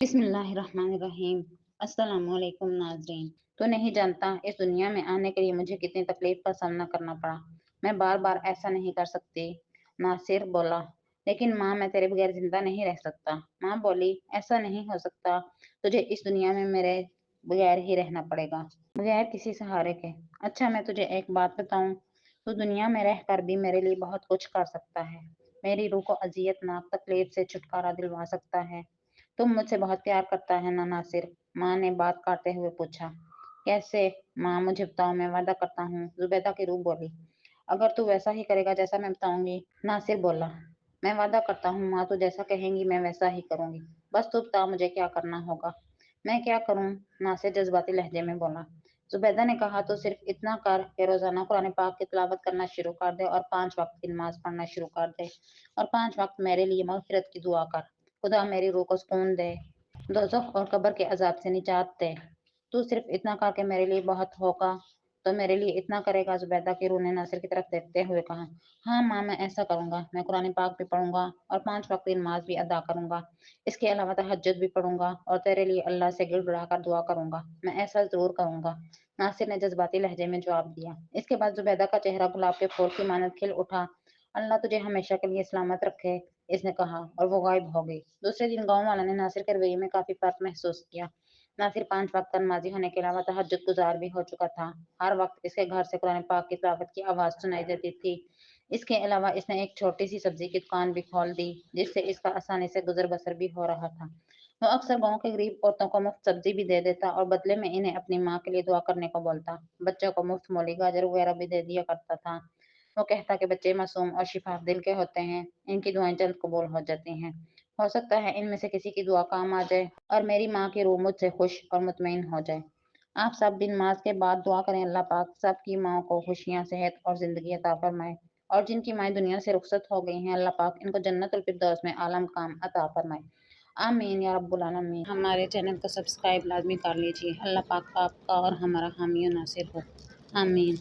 बिस्मिल्लाहिर्रहमानिर्रहीम। अस्सलामुअलैकुम नाज़रीन। तो नहीं जानता इस दुनिया में आने के लिए मुझे कितनी तकलीफ का सामना करना पड़ा। मैं बार बार ऐसा नहीं कर सकती। नासिर बोला, लेकिन माँ मैं तेरे बगैर जिंदा नहीं रह सकता। माँ बोली, ऐसा नहीं हो सकता, तुझे इस दुनिया में मेरे बगैर ही रहना पड़ेगा, बगैर किसी सहारे के। अच्छा मैं तुझे एक बात बताऊं, तू दुनिया में रह कर भी मेरे लिए बहुत कुछ कर सकता है। मेरी रूह को अजियतनाक तकलीफ से छुटकारा दिलवा सकता है। तुम मुझसे बहुत प्यार करता है ना नासिर? माँ ने बात काटते हुए पूछा। कैसे? माँ मुझे बताओ, मैं वादा करता हूँ, जुबैदा की रूह बोली। अगर तू वैसा ही करेगा जैसा मैं बताऊंगी। नासिर बोला, मैं वादा करता हूँ माँ, तू जैसा कहेंगी मैं वैसा ही करूंगी। बस तू बता मुझे क्या करना होगा। मैं क्या करूँ? नासिर जज्बाती लहजे में बोला। जुबैदा ने कहा, तो सिर्फ इतना कर कि रोजाना कुरान पाक की तिलावत करना शुरू कर दे और 5 वक्त की नमाज पढ़ना शुरू कर दे और 5 वक्त मेरे लिए मगफिरत की दुआ कर। खुदा मेरी रूह को सुकून दे, दोज़ख और कब्र के अजाब से निजात दे। तू सिर्फ इतना करके मेरे लिए बहुत होगा, तो मेरे लिए इतना करेगा? जुबैदा की रूह ने नासिर की तरफ देखते हुए कहा। हाँ माँ, मैं ऐसा करूंगा। मैं कुरान पाक भी पढ़ूंगा और 5 वक्त की नमाज भी अदा करूंगा। इसके अलावा तहज्जुद भी पढ़ूंगा और तेरे लिए अल्लाह से गिड़गिड़ा कर दुआ करूंगा। मैं ऐसा जरूर करूंगा, नासिर ने जज्बाती लहजे में जवाब दिया। इसके बाद जुबैदा का चेहरा गुलाब के फूल की मानद खिल उठा। अल्लाह तुझे हमेशा के लिए सलामत रखे, इसने कहा और वो गायब हो गई। दूसरे दिन गांव वालों ने नासिर के रवैये में काफी फर्क महसूस किया। नासिर 5 वक्त का नमाजी होने के अलावा तहज्जुद गुजार भी हो चुका था। हर वक्त इसके घर से कुरान पाक की तिलावत की आवाज सुनाई देती थी। इसके अलावा इसने एक छोटी सी सब्जी की दुकान भी खोल दी, जिससे इसका आसानी से गुजर बसर भी हो रहा था। वो अक्सर गांव के गरीब औरतों को मुफ्त सब्जी भी दे देता और बदले में इन्हें अपनी माँ के लिए दुआ करने को बोलता। बच्चों को मुफ्त मूली गाजर वगैरह भी दे दिया करता था। वो कहता कि बच्चे मासूम और शिफाफ दिल के होते हैं, इनकी दुआएं जल्द कबूल हो जाती हैं। हो सकता है इनमें से किसी की दुआ काम आ जाए और मेरी माँ की रूह मुझसे खुश और मुतमईन हो जाए। आप सब दिन नमाज के बाद दुआ करें, अल्लाह पाक सबकी माँ को खुशियाँ, सेहत और जिंदगी अता फरमाए। और जिनकी माएँ दुनिया से रुखसत हो गई हैं, अल्लाह पाक इनको जन्नतुल फिरदौस में आला मकाम अता फरमाए। आमीन या रब्बुल आलमीन। हमारे चैनल को सब्सक्राइब लाजमी कर लीजिए। अल्लाह पाक आपका और हमारा हामी और नासिर हो। आमीन।